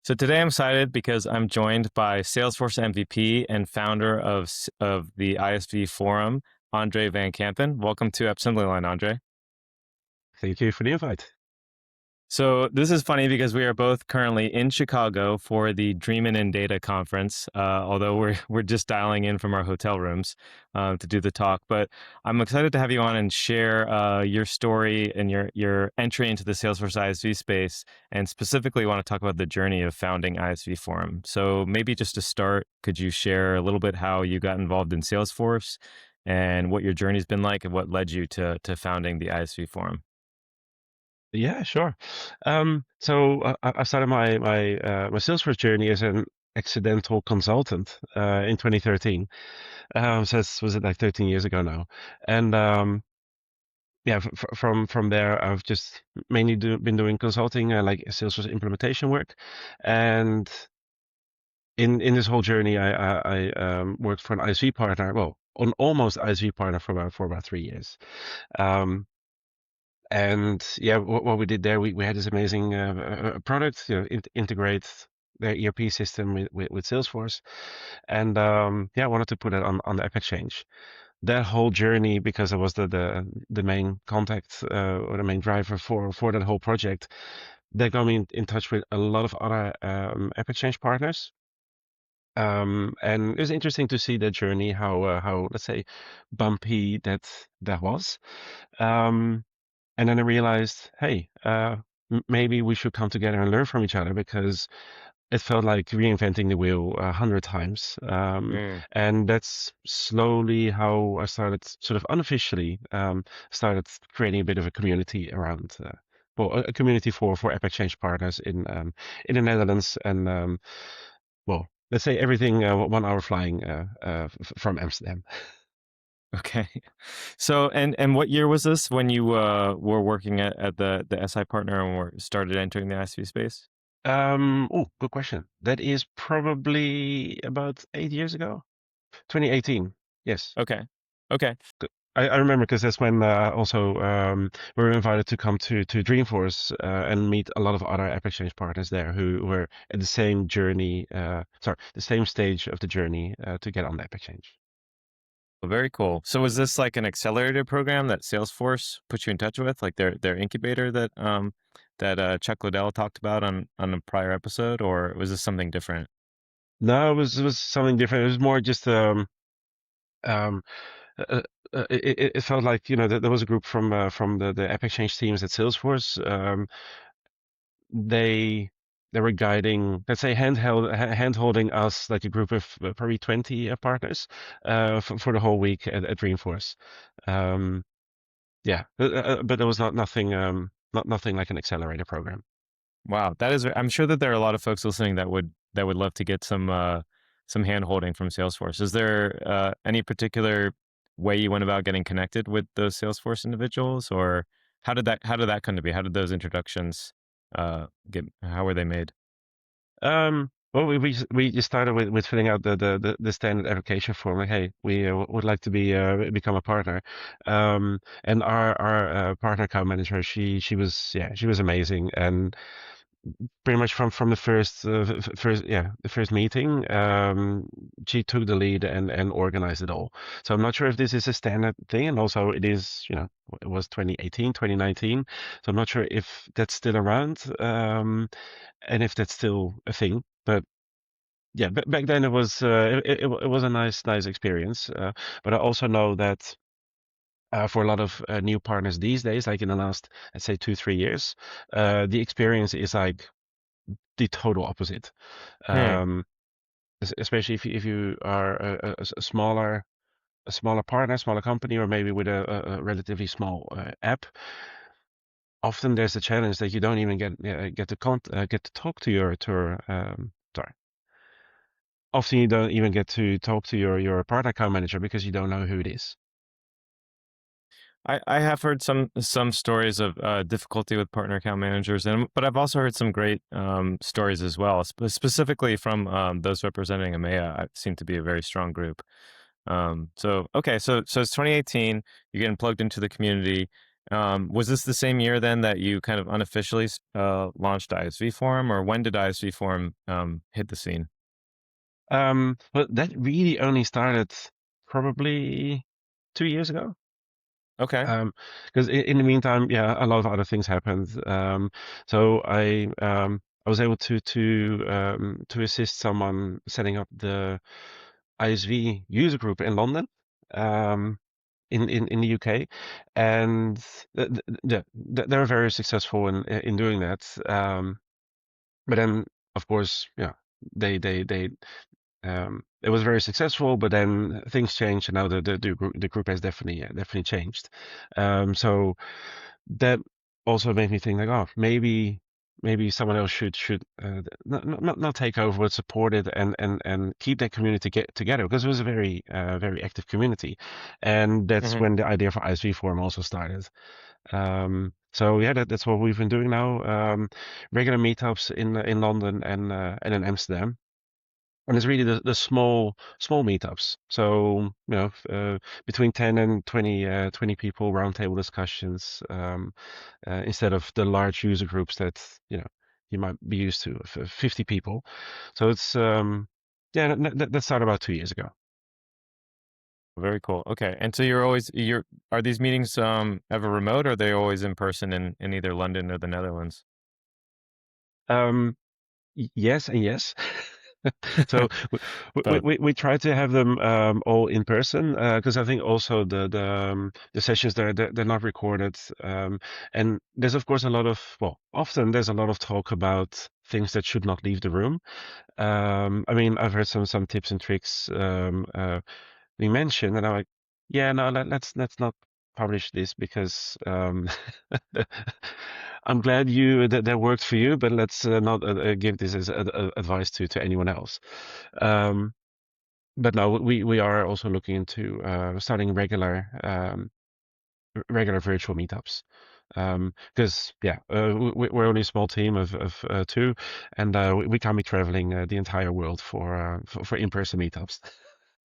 So today I'm excited because I'm joined by Salesforce MVP and founder of the ISV Forum, Andre Van Kampen. Welcome to Assembly Line, Andre. Thank you for the invite. So this is funny because we are both currently in Chicago for the Dreamin' in Data conference, although we're just dialing in from our hotel rooms to do the talk. But I'm excited to have you on and share your story and your entry into the Salesforce ISV space, and specifically want to talk about the journey of founding ISV Forum. So maybe just to start, could you share a little bit how you got involved in Salesforce and what your journey's been like and what led you to founding the ISV Forum? Yeah, sure. I started my Salesforce journey as an accidental consultant in 2013. So this was it like 13 years ago now, and yeah, from there I've just mainly been doing consulting, like Salesforce implementation work, and in this whole journey I worked for an ISV partner, well, an almost ISV partner for about 3 years. Um, And yeah, what we did there, we had this amazing product, integrate their ERP system with Salesforce, and yeah, I wanted to put it on the AppExchange. That whole journey, because I was the main contact or the main driver for that whole project, that got me in touch with a lot of other AppExchange partners. And it was interesting to see that journey, how let's say bumpy that was. Um, and then I realized, hey, maybe we should come together and learn from each other because it felt like reinventing the wheel 100 times. And that's slowly how I started, sort of unofficially, started creating a bit of a community around, well, a community for AppExchange partners in the Netherlands, and well, let's say everything 1 hour flying from Amsterdam. Okay. So, and what year was this when you were working at the SI partner and were started entering the ISV space? Oh, good question. That is probably about 8 years ago. 2018. Yes. Okay. Okay. I remember because that's when also we were invited to come to Dreamforce and meet a lot of other AppExchange partners there who were at the same journey, sorry, the same stage of the journey to get on the AppExchange. Well, very cool. So was this like an accelerator program that Salesforce put you in touch with, like their incubator that Chuck Liddell talked about on a prior episode, or was this something different? No, it was something different. It was more just um, it felt like there was a group from the AppExchange teams at Salesforce. They they were guiding, let's say, hand holding us, like a group of probably 20 partners for the whole week at Dreamforce. Um, yeah, but there was nothing like an accelerator program. Wow, that is. I'm sure that there are a lot of folks listening that would love to get some hand holding from Salesforce. Is there any particular way you went about getting connected with those Salesforce individuals, or how did that come to be? How did those introductions get? How were they made? Well, we just started with filling out the standard application form. Like, hey, we would like to become a partner. And our partner account manager, she was amazing, and pretty much from the first meeting, she took the lead and organized it all. So I'm not sure if this is a standard thing, and also it is, it was 2018, 2019. So I'm not sure if that's still around, and if that's still a thing. But yeah, back then it was a nice experience. But I also know that for a lot of new partners these days, like in the last, let's say, 2-3 years, the experience is like the total opposite. Hmm. Um, Especially if you are a smaller partner, smaller company, or maybe with a relatively small app. Often there's a challenge that you don't even get to talk to sorry. Often you don't even get to talk to your partner account manager because you don't know who it is. I have heard some stories of difficulty with partner account managers, but I've also heard some great stories as well, specifically from those representing EMEA. Seem to be a very strong group. So okay, so it's 2018. You're getting plugged into the community. Was this the same year then that you kind of unofficially launched ISV Forum, or when did ISV Forum hit the scene? But that really only started probably 2 years ago. Okay. Because in the meantime, yeah, a lot of other things happened. So I was able to assist someone setting up the ISV user group in London, um, in the UK, and they're very successful in doing that. But then, of course, yeah, they it was very successful, but then things changed, and now the group has definitely changed. So that also made me think like, oh, maybe someone else should not take over, but support it and keep that community get together, because it was a very active community, and that's Hmm. when the idea for ISV Forum also started. So yeah, that's what we've been doing now. Regular meetups in London and in Amsterdam. And it's really the small meetups. So, between 10 and 20 people, roundtable discussions, instead of the large user groups that, you might be used to of 50 people. So it's, yeah, that started about 2 years ago. Very cool. Okay. And so are these meetings ever remote, or are they always in person in either London or the Netherlands? Um, yes and yes. So Both. we try to have them all in person, because I think also the sessions they're not recorded, and there's of course a lot of, well, often there's a lot of talk about things that should not leave the room. I mean, I've heard some tips and tricks being mentioned, and I'm like, yeah, no, let's not publish this, because I'm glad that worked for you, but let's not give this as advice to anyone else. Um, but no, we are also looking into starting regular virtual meetups. Because yeah, we're only a small team of two, and we can't be traveling the entire world for in-person meetups.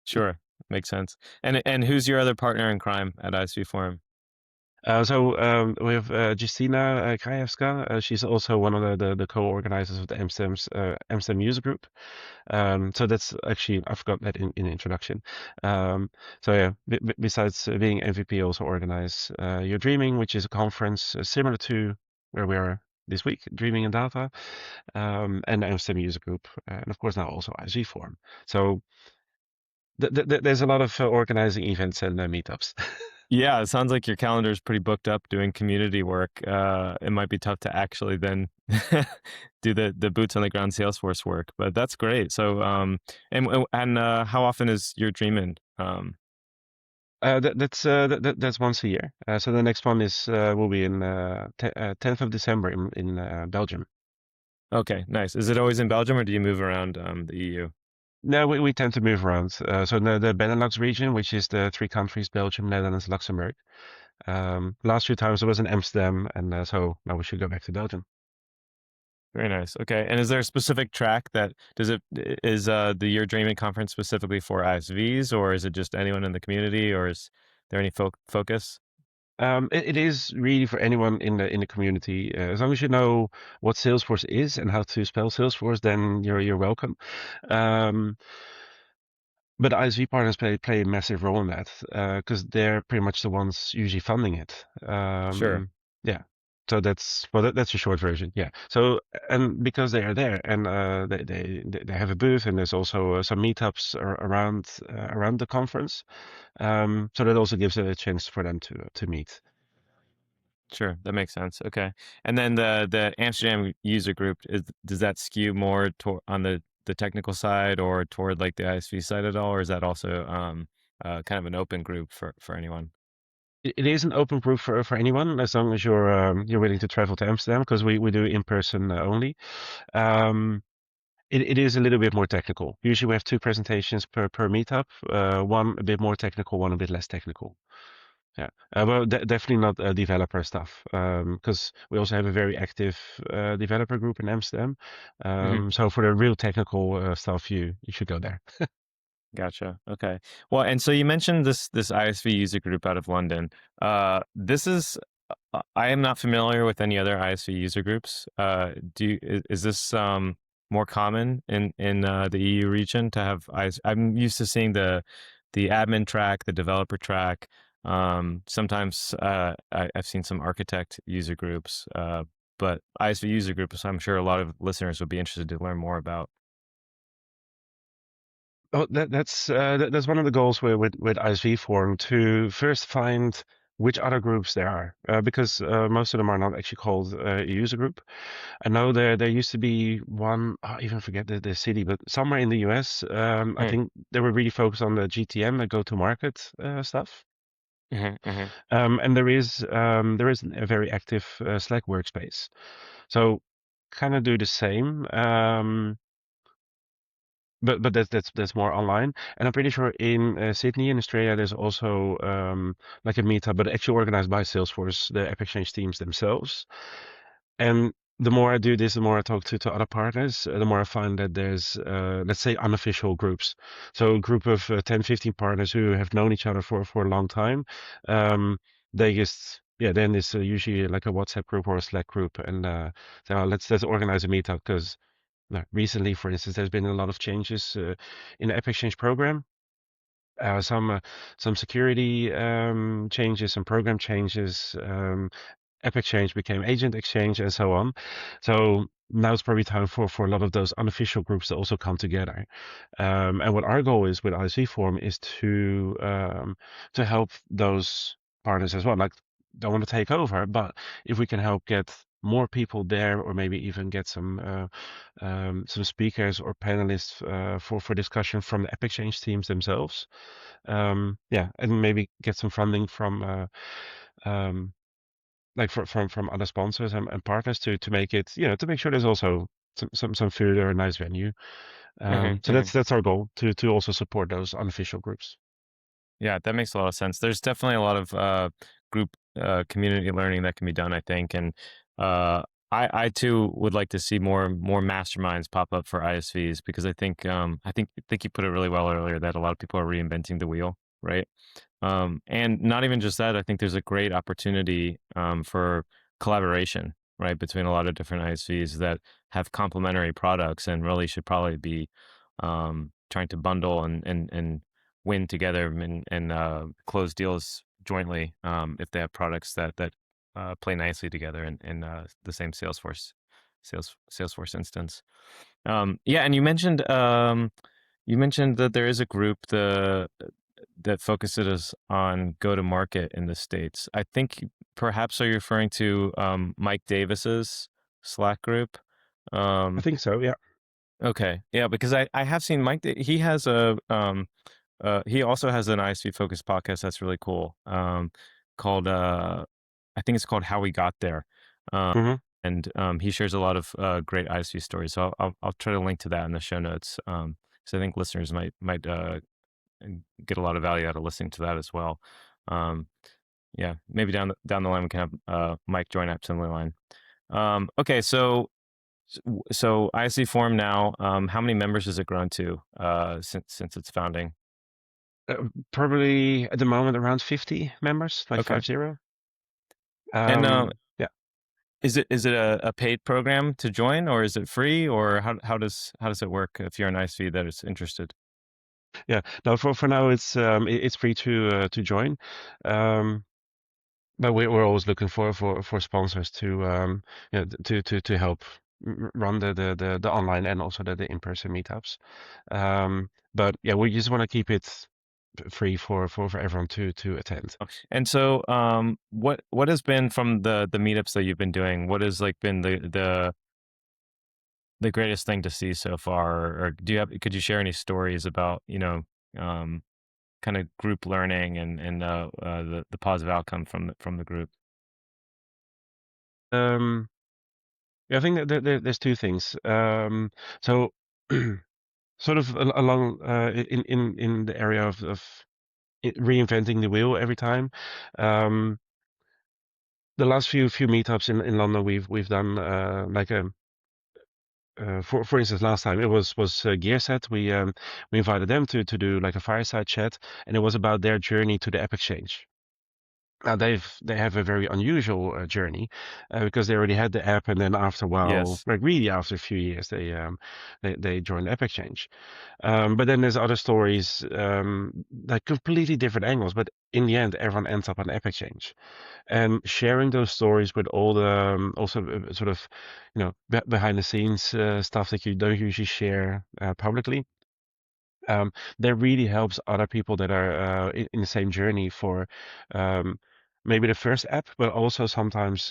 Sure. Makes sense. And who's your other partner in crime at ISV Forum? So we have Justina Krajewska. She's also one of the co-organizers of the Amsterdam user group. So that's actually, I forgot that in the introduction. Um, so yeah, besides being MVP, also organize Your Dreaming, which is a conference similar to where we are this week, Dreaming and Data, and the Amsterdam user group, and of course now also ISV Forum. So there's a lot of organizing events and meetups. Yeah, it sounds like your calendar is pretty booked up doing community work. It might be tough to actually then do the boots on the ground Salesforce work, but that's great. So, and how often is your dream in? That's once a year. So the next one is will be in 10th of December in Belgium. Okay, nice. Is it always in Belgium, or do you move around the EU? No, we tend to move around. So the Benelux region, which is the three countries, Belgium, Netherlands, Luxembourg. Last few times I was in Amsterdam, and so now we should go back to Belgium. Very nice. Okay, and is there a specific track that is the Your Dreaming conference specifically for ISVs, or is it just anyone in the community, or is there any focus? It is really for anyone in the community. As long as you know what Salesforce is and how to spell Salesforce, then you're welcome. Um, But ISV partners play a massive role in that, because they're pretty much the ones usually funding it. Sure. Yeah. So that's a short version. Yeah. So, and because they are there, and they have a booth, and there's also some meetups around the conference. So that also gives a chance for them to meet. Sure, that makes sense. Okay, and then the Amsterdam user group does that skew more on the technical side, or toward like the ISV side at all, or is that also kind of an open group for anyone? It is an open group for anyone, as long as you're willing to travel to Amsterdam, because we do in person only. Um, it is a little bit more technical. Usually we have two presentations per meetup, one a bit more technical, one a bit less technical. Yeah, well, definitely not developer stuff, because we also have a very active developer group in Amsterdam. Hmm. So for the real technical stuff, you should go there. Gotcha. Okay. Well, and so you mentioned this ISV user group out of London. This is I am not familiar with any other ISV user groups. Is this more common in the EU region to have I'm used to seeing the admin track, the developer track. Sometimes I've seen some architect user groups, but ISV user groups, I'm sure a lot of listeners would be interested to learn more about. Oh, that's one of the goals with ISV Forum, to first find which other groups there are, because most of them are not actually called a user group. I know there used to be one, I even forget the city, but somewhere in the US, I Hmm. think they were really focused on the GTM, the go-to-market stuff. Hmm. Hmm. And there is a very active Slack workspace. So kind of do the same. But that's more online, and I'm pretty sure in Sydney in Australia there's also like a meetup, but actually organized by Salesforce, the AppExchange teams themselves. And the more I do this, the more I talk to other partners, the more I find that there's let's say unofficial groups. So a group of 10, 15 partners who have known each other for a long time. They just yeah, then it's usually like a WhatsApp group or a Slack group, and say, oh, let's organize a meetup because recently, for instance, there's been a lot of changes in the AppExchange program. Uh, some uh, some security changes, some program changes. AppExchange became AgentExchange, and so on. So now it's probably time for a lot of those unofficial groups to also come together. And what our goal is with ISV Forum is to help those partners as well. Like, don't want to take over, but if we can help get more people there, or maybe even get some speakers or panelists for discussion from the AppExchange teams themselves. Yeah, and maybe get some funding from um, like from other sponsors and partners to make it, to make sure there's also some food or a nice venue. Hmm. So Hmm. that's our goal, to also support those unofficial groups. Yeah, that makes a lot of sense. There's definitely a lot of group community learning that can be done, I think, and uh, I too would like to see more masterminds pop up for ISVs because I think you put it really well earlier that a lot of people are reinventing the wheel, right? And not even just that, I think there's a great opportunity for collaboration, right, between a lot of different ISVs that have complementary products and really should probably be trying to bundle and win together and close deals jointly if they have products that play nicely together in the same Salesforce instance. Yeah, and you mentioned that there is a group that focuses on go to market in the States. I think perhaps are you referring to Mike Davis's Slack group? I Um, think so, yeah. okay, yeah, because I have seen he has he also has an ISV focused podcast that's really cool. Called I think it's called How We Got There. Um, Hmm. and he shares a lot of great ISV stories. So I'll try to link to that in the show notes. So I think listeners might and get a lot of value out of listening to that as well. Um, yeah, maybe down the line we can have Mike join Assembly Line. Okay, so ISV Forum now. How many members has it grown to since its founding? Probably at the moment around 50 members, like Okay, 50. and Yeah. is it a paid program to join, or is it free, or how does it work if you're an ISV that is interested? Yeah. No, for now it's free to join. Um, but we're always looking for sponsors to to help run the online and also the in-person meetups. But yeah, we just want to keep it free for everyone to attend. And so, what has been from the meetups that you've been doing? What has like been the greatest thing to see so far? Or could you share any stories about um, kind of group learning and the positive outcome from the group? Um, yeah, I think that there's two things. So sort of along in the area of reinventing the wheel every time. Um, the last few meetups in London, we've done like a for instance, last time it was Gearset. We invited them to do like a fireside chat, and it was about their journey to the AppExchange. Now they have a very unusual journey because they already had the app, and then after a while, Yes. like really after a few years, they joined AppExchange. But then there's other stories, like completely different angles. But in the end, everyone ends up on AppExchange, and sharing those stories with all the also sort of, behind the scenes stuff that you don't usually share publicly. That really helps other people that are in the same journey for um, maybe the first app, but also sometimes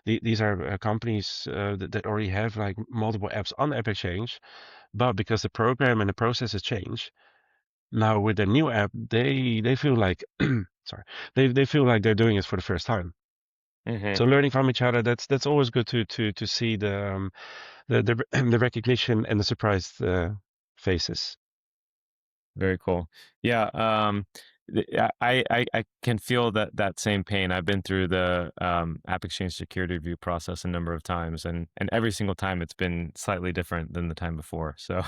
these are companies that already have like multiple apps on AppExchange, but because the program and the processes change, now with the new app, they feel like sorry, they feel like they're doing it for the first time. Hmm. So learning from each other, that's always good to see the the recognition and the surprised faces. Very cool. Yeah, I can feel that same pain. I've been through the App Exchange security review process a number of times, and every single time it's been slightly different than the time before. So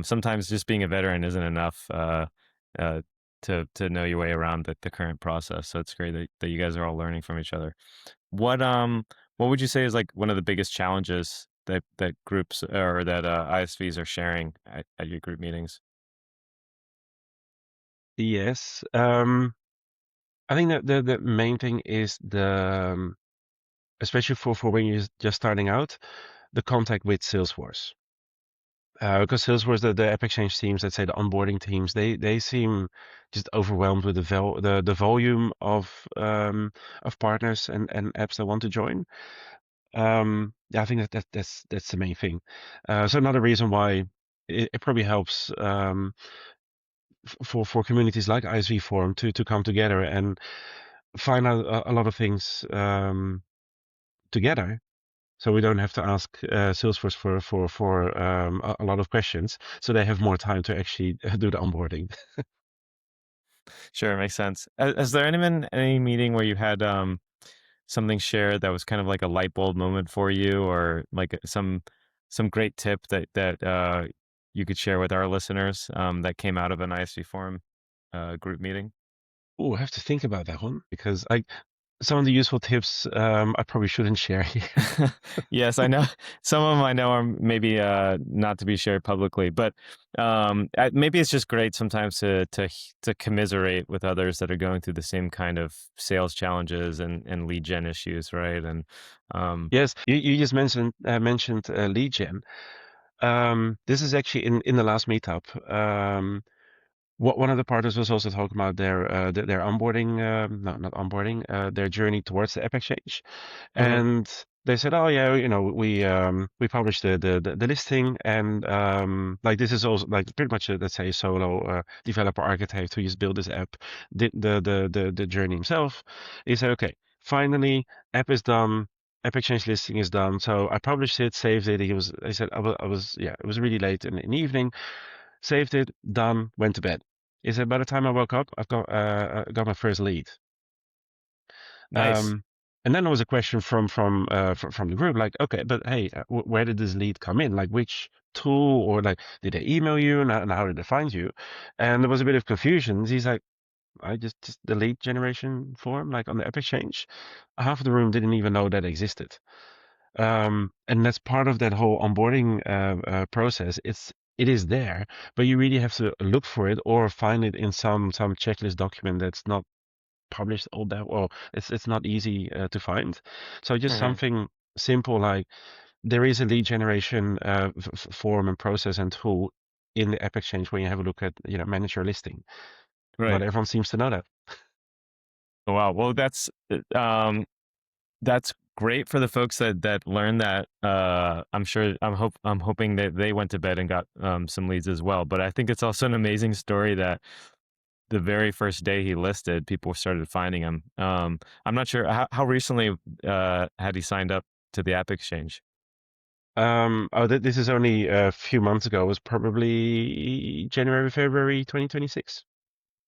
sometimes just being a veteran isn't enough uh, to know your way around the current process. So it's great that you guys are all learning from each other. What what would you say is like one of the biggest challenges that groups or that ISVs are sharing at your group meetings? Yes. I think that the main thing is especially for when you're just starting out, the contact with Salesforce. Because Salesforce, the AppExchange teams, let's say the onboarding teams, they seem just overwhelmed with the volume of partners and apps that want to join. Yeah, I think that's the main thing. So another reason why it probably helps for communities like ISV Forum to come together and find out a lot of things together, so we don't have to ask Salesforce for a lot of questions, so they have more time to actually do the onboarding. Sure, makes sense. Has there been any meeting where you had something shared that was kind of like a light bulb moment for you, or like some great tip that you could share with our listeners that came out of an ISV forum group meeting? Oh, I have to think about that one because some of the useful tips I probably shouldn't share here. Yes, I know some of them I know are maybe not to be shared publicly, but maybe it's just great sometimes to commiserate with others that are going through the same kind of sales challenges and lead gen issues, right? And um, Yes, you just mentioned lead gen. This is actually in the last meetup. One of the partners was also talking about their onboarding, no, not onboarding, their journey towards the AppExchange. mhm, And they said, "Oh yeah, we published the listing, and like this is also like pretty much let's say a solo developer architect who just built this app, did the journey himself." He said, "Okay, finally, app is done." App Exchange listing is done. So I published it, saved it. He said, yeah, it was really late in the evening. Saved it, done, went to bed. He said, by the time I woke up, I've got my first lead. nice, Um, and then there was a question from the group, like, okay, but hey, where did this lead come in? Like, which tool, or like, did they email you, and how did they find you? And there was a bit of confusion. He's like, I just the lead generation form, like on the App Exchange. Half of the room didn't even know that existed. And that's part of that whole onboarding process. It is there, but you really have to look for it or find it in some checklist document that's not published all that well. It's not easy to find. So just hmm, something simple like there is a lead generation form and process and tool in the App Exchange when you have a look at manage your listing. Not right. everyone seems to know that. Oh, wow. Well, that's great for the folks that learned that. I'm sure I'm hoping that they went to bed and got some leads as well. But I think it's also an amazing story that the very first day he listed, people started finding him. I'm not sure how recently had he signed up to the App Exchange. This is only a few months ago. It was probably January, February 2026.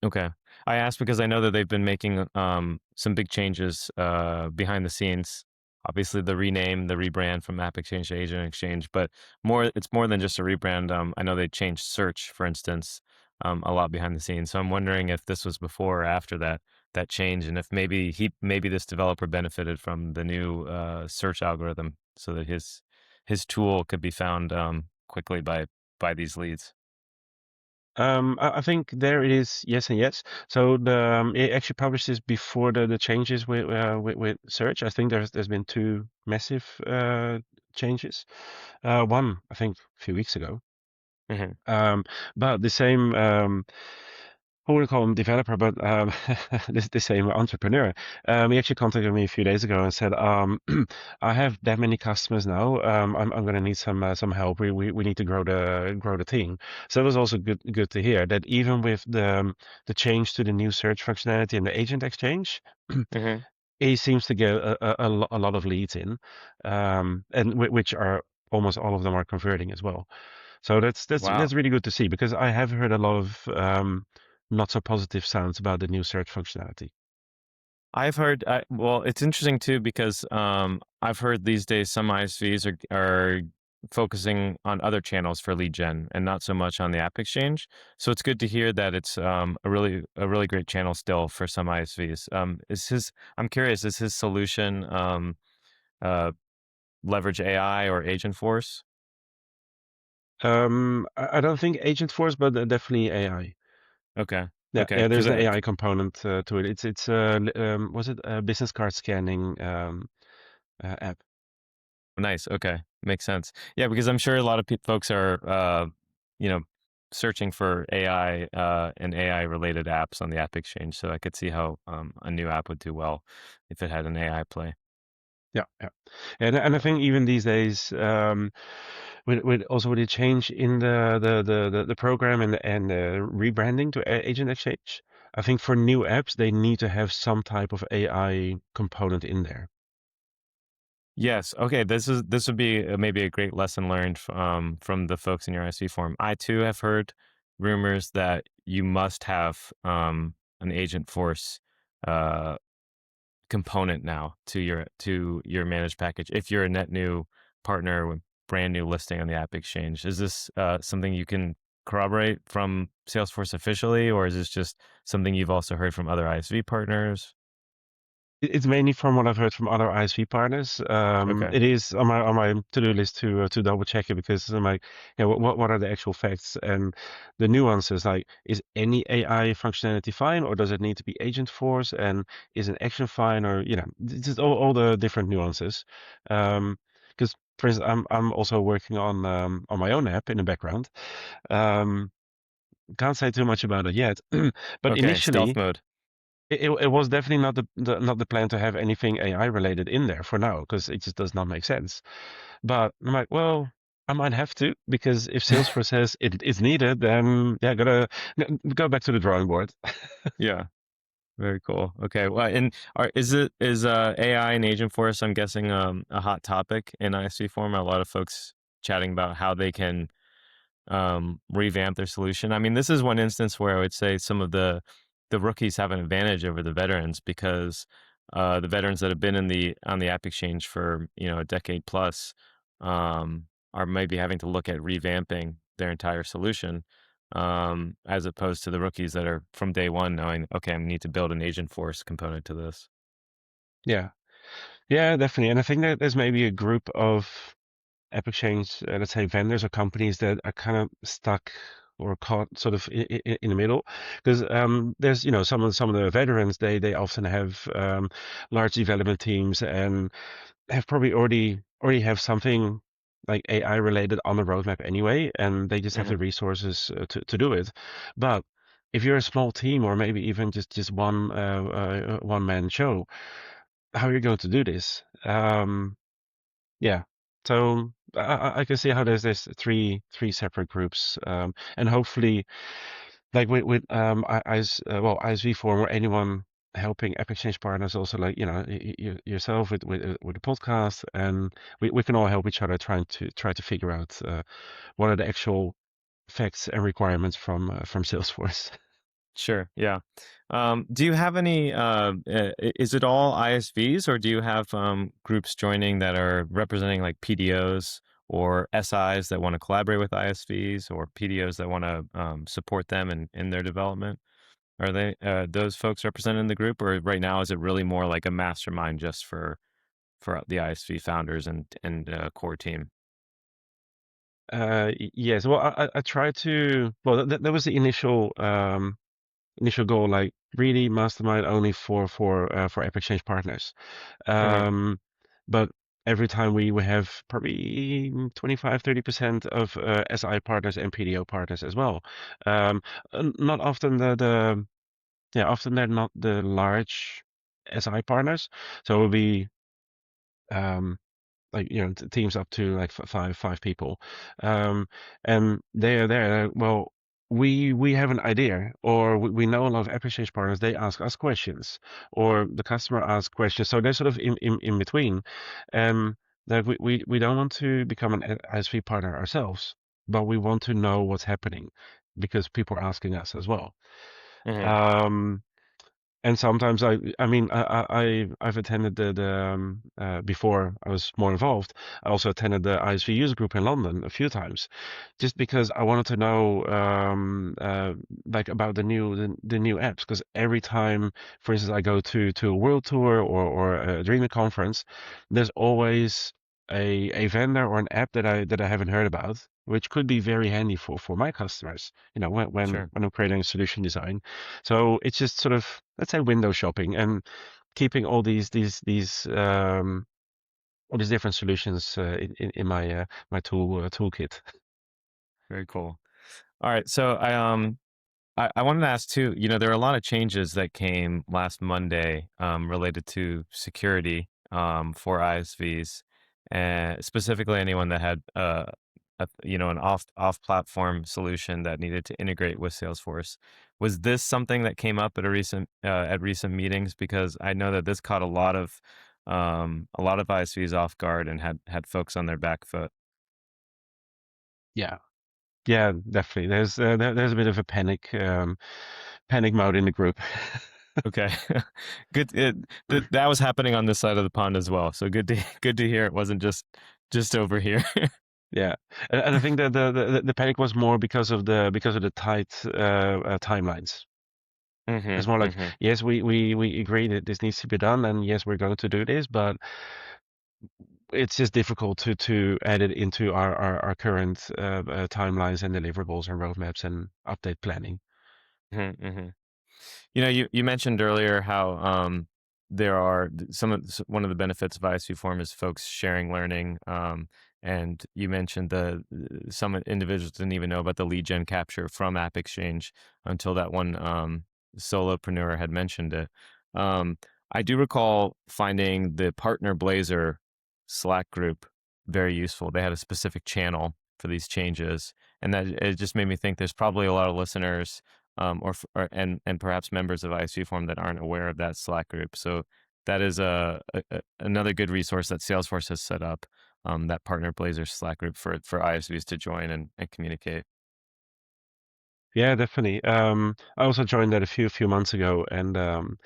Okay. I asked because I know that they've been making some big changes behind the scenes. Obviously, the rename, the rebrand from AppExchange to AgentExchange, but it's more than just a rebrand. I know they changed search, for instance, a lot behind the scenes. So I'm wondering if this was before or after that. that change, and if maybe this developer benefited from the new search algorithm, so that his tool could be found quickly by these leads. I think there it is, yes and yes. So it actually published this before the changes with search. I think there's been two massive changes. One, I think, a few weeks ago. Hmm. Um, but the same, I wouldn't call him developer, but the same entrepreneur. He actually contacted me a few days ago and said, "I have that many customers now. I'm going to need some help. We need to grow the team." So that was also good to hear that even with the change to the new search functionality and the agent exchange, Hmm. he seems to get a lot of leads in, and which are almost all of them are converting as well. So that's Wow. really good to see because I have heard a lot of not so positive sounds about the new search functionality. I've heard, well, it's interesting too because I've heard these days some ISVs are focusing on other channels for lead gen and not so much on the app exchange. So it's good to hear that it's a really great channel still for some ISVs. I'm curious, is his solution uh, leverage AI or Agent Force? I don't think Agent Force, but definitely AI. Okay, Yeah, okay, yeah. because There's an AI component to it. It's was it a business card scanning app? nice. Okay, makes sense. Yeah, because I'm sure a lot of folks are, you know, searching for AI and AI related apps on the App Exchange. So I could see how a new app would do well if it had an AI play. Yeah, yeah. And I Yeah. think even these days, with also with the change in the program and rebranding to Agent Exchange, I think for new apps they need to have some type of AI component in there. Yes. Okay. This would be maybe a great lesson learned from the folks in your ISV forum. I too have heard rumors that you must have an Agent Force uh, component now to your managed package if you're a net new partner with brand new listing on the App Exchange. Is this something you can corroborate from Salesforce officially, or is this just something you've also heard from other ISV partners? It's mainly from what I've heard from other ISV partners. Okay. It is on my to-do list to double check it because I'm like, yeah, what are the actual facts and the nuances? Like, is any AI functionality fine, or does it need to be Agent Force? And is an action fine, or just all the different nuances. Because for instance, I'm also working on my own app in the background. Um, can't say too much about it yet, but Okay. Stealth initially. mode. It was definitely not the plan to have anything AI related in there for now because it just does not make sense. But I'm like, well, I might have to because if Salesforce says it is needed, then yeah, gotta go back to the drawing board. Yeah. Very cool. Okay. Well, and is AI and Agent Force, I'm guessing, a hot topic in ISV forum? A lot of folks chatting about how they can revamp their solution. I mean, this is one instance where I would say some of the rookies have an advantage over the veterans because the veterans that have been on the App Exchange for a decade plus are maybe having to look at revamping their entire solution, as opposed to the rookies that are from day one knowing, okay, I need to build an agent force component to this. Yeah, yeah, definitely. And I think that there's maybe a group of AppExchange, let's say vendors or companies that are kind of stuck or caught sort of in the middle because there's some of the veterans they often have large development teams and have probably already have something like AI related on the roadmap anyway, and they just have the Hmm. resources to do it. But if you're a small team or maybe even just one man show, how are you going to do this? Yeah. So I can see how there's three separate groups, and hopefully, like with ISV Forum or anyone helping App Exchange partners, also like yourself with the podcast, and we can all help each other try to figure out what are the actual facts and requirements from Salesforce. Sure. Yeah. Do you have any, is it all ISVs or do you have groups joining that are representing like PDOs or SIs that want to collaborate with ISVs or PDOs that want to support them in their development? Are they those folks represented in the group, or right now is it really more like a mastermind just for the ISV founders and core team? Yes. Well, I tried to. Well, that was the initial goal, like really mastermind only for AppExchange partners. Hmm. Um, but every time we have probably 25-30% of SI partners and PDO partners as well. Um, Not often the yeah, often they're not the large SI partners, so it will be um like teams up to like five people, um and they are there. Well, we have an idea, or we know a lot of application partners. They ask us questions, or the customer asks questions, so they're sort of in between. And that we don't want to become an ISV partner ourselves, but we want to know what's happening because people are asking us as well. Hmm. um and sometimes I mean, I've attended before I was more involved. I also attended the ISV user group in London a few times, just because I wanted to know like about the new apps. Because every time, for instance, I go to a world tour or a Dreamer conference, there's always a vendor or an app that I haven't heard about, which could be very handy for my customers. Sure. When I'm creating a solution design. So it's just sort of, let's say, window shopping and keeping all these different solutions in my my toolkit. Very cool. All right. So I wanted to ask too, there are a lot of changes that came last Monday related to security for ISVs, and specifically anyone that had an off platform solution that needed to integrate with Salesforce. Was this something that came up at recent meetings? Because I know that this caught a lot of ISVs off guard and had folks on their back foot. Yeah, yeah, definitely. There's a bit of a panic mode in the group. Okay. Good. That was happening on this side of the pond as well. So good to good to hear it wasn't just over here. Yeah, and I think that the panic was more because of the tight timelines. It's Mhm. more like, Mhm. yes, we agree that this needs to be done, and yes, we're going to do this, but it's just difficult to add it into our current timelines and deliverables and roadmaps and update planning. Mhm. Mhm. You mentioned earlier how there are one of the benefits of ISV Forum is folks sharing learning. And you mentioned some individuals didn't even know about the lead gen capture from AppExchange until that one solopreneur had mentioned it. Um, I do recall finding the Partner Blazor Slack group very useful. They had a specific channel for these changes, and that it just made me think there's probably a lot of listeners and perhaps members of ISV Forum that aren't aware of that Slack group. So that is another good resource that Salesforce has set up, that Partner Blazor Slack group for ISVs to join and communicate. Yeah, definitely. I also joined that a few months ago, and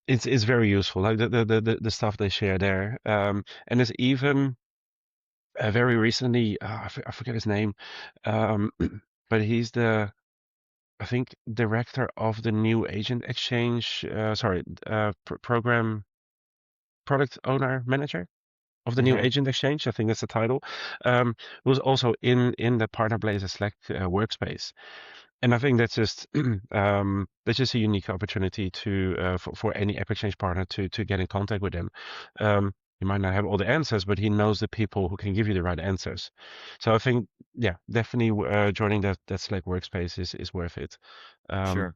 it's very useful. Like the stuff they share there, and there's even very recently, I forget his name, um, but he's the, I think, director of the new Agent Exchange, sorry, program product owner manager of the new Hmm. Agent Exchange. I think that's the title. Who was also in the Partner Blazor Slack workspace. And I think that's just a unique opportunity to for any AppExchange partner to get in contact with him. He might not have all the answers, but he knows the people who can give you the right answers. So I think, yeah, definitely joining that Slack workspace is worth it. Um, Sure.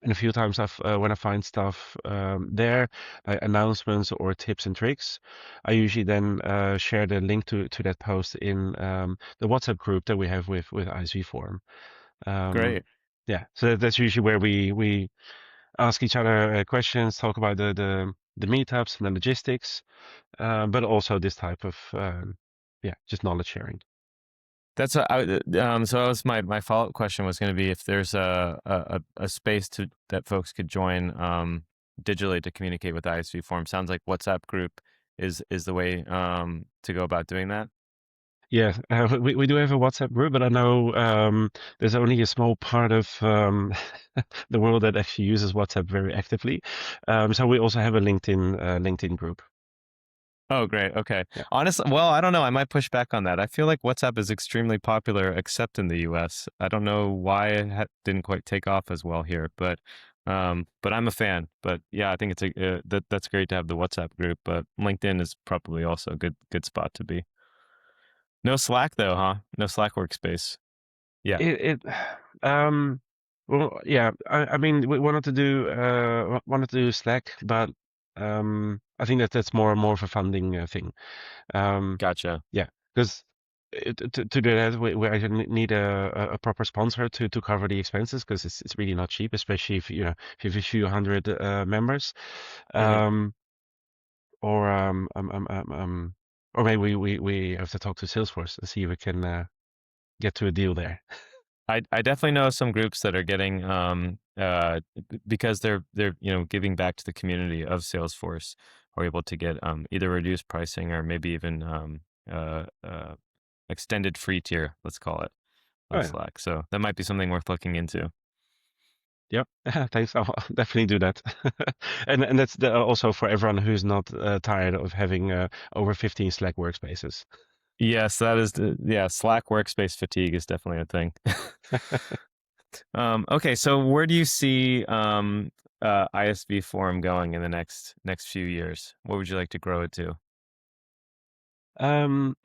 and a few times when I find stuff there, like announcements or tips and tricks, I usually then share the link to that post in the WhatsApp group that we have with ISV Forum. Um, Great. yeah, so that's usually where we ask each other questions, talk about the meetups and the logistics, but also this type of yeah, just knowledge sharing. That's so that was my follow-up question was going to be if there's a space that folks could join digitally to communicate with ISV Forum. Sounds like WhatsApp group is the way to go about doing that. Yeah, we do have a WhatsApp group, but I know there's only a small part of the world that actually uses WhatsApp very actively. So we also have a LinkedIn group. Oh, great. Okay. Yeah. Honestly, well, I don't know. I might push back on that. I feel like WhatsApp is extremely popular, except in the US. I don't know why it didn't quite take off as well here, but I'm a fan. But yeah, I think that's great to have the WhatsApp group. But LinkedIn is probably also a good spot to be. No Slack though, huh? No Slack workspace. Yeah. It um well, yeah, I mean we wanted to do Slack, but I think that that's more of a funding thing. Um Gotcha. yeah, because to do that we actually need a proper sponsor to cover the expenses because it's really not cheap, especially if if you have a few hundred members. Mhm. Um or or maybe we have to talk to Salesforce and see if we can get to a deal there. I definitely know some groups that are getting because they're giving back to the community of Salesforce are able to get either reduced pricing or maybe even uh, uh, extended free tier, let's call it, Oh of yeah. Slack. So that might be something worth looking into. Yep. Thanks. I'll definitely do that. And that's also for everyone who's not tired of having over 15 Slack workspaces. Yes, yeah, Slack workspace fatigue is definitely a thing. Okay, so where do you see ISV Forum going in the next few years? What would you like to grow it to? Um,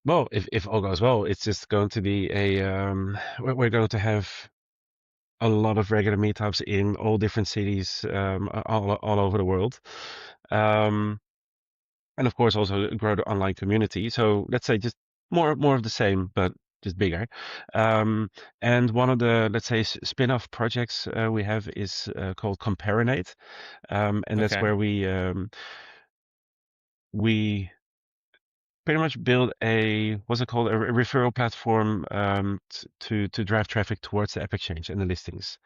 well, if all goes well, it's just going to be we're going to have a lot of regular meetups in all different cities, all over the world. Um, and of course also grow the online community. So let's say just more of the same, but just bigger. Um, and one of the, let's say, spin-off projects we have is called Comparinate, and that's Okay. where we pretty much build a what's it called, a referral platform to drive traffic towards the AppExchange and the listings.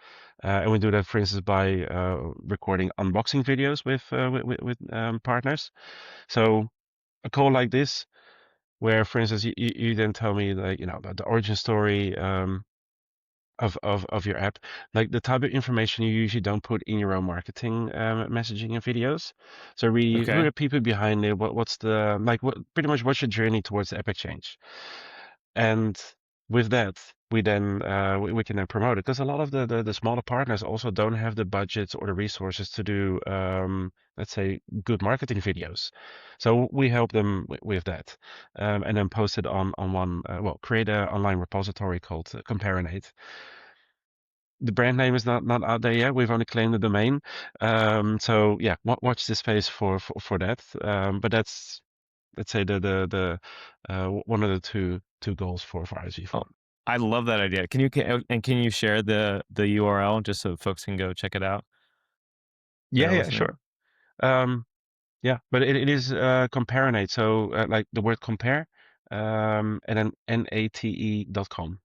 And we do that, for instance, by recording unboxing videos with partners. So a call like this where, for instance, you then tell me like the origin story of your app, like the type of information you usually don't put in your own marketing messaging and videos. So really, who Okay. are people behind it? What's the like? What pretty much what's your journey towards the App Exchange? And with that, we then we can then promote it because a lot of the smaller partners also don't have the budgets or the resources to do let's say good marketing videos. So we help them with that, and then post it on one create an online repository called Comparinate. The brand name is not out there yet. We've only claimed the domain. So yeah, watch this space for that. But that's, let's say, the one of the two goals for ISV Oh, Forum. I love that idea. Can you share the URL just so folks can go check it out that Yeah, are yeah, listening? sure. Um, yeah, but it is Comparinate. So like the word compare, and then nate.com.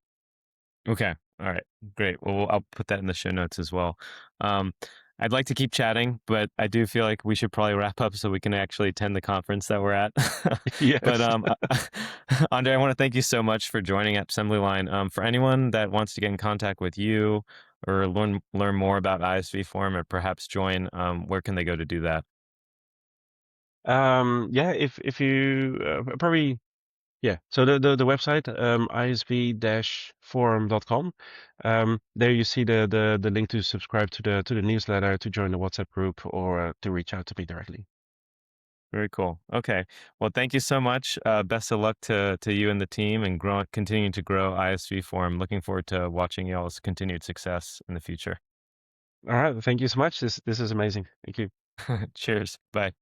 Okay. All right. Great. Well, I'll put that in the show notes as well. Um, I'd like to keep chatting, but I do feel like we should probably wrap up so we can actually attend the conference that we're at. But Yes. Andre, I want to thank you so much for joining Assembly Line. For anyone that wants to get in contact with you or learn more about ISV Forum or perhaps join, where can they go to do that? Yeah, if you probably. Yeah, so the website, isv-forum.com. There you see the link to subscribe to the newsletter, to join the WhatsApp group, or to reach out to me directly. Very cool. Okay. Well, thank you so much. Best of luck to you and the team and continuing to grow ISV Forum. Looking forward to watching y'all's continued success in the future. All right, thank you so much. This is amazing. Thank you. Cheers. Bye.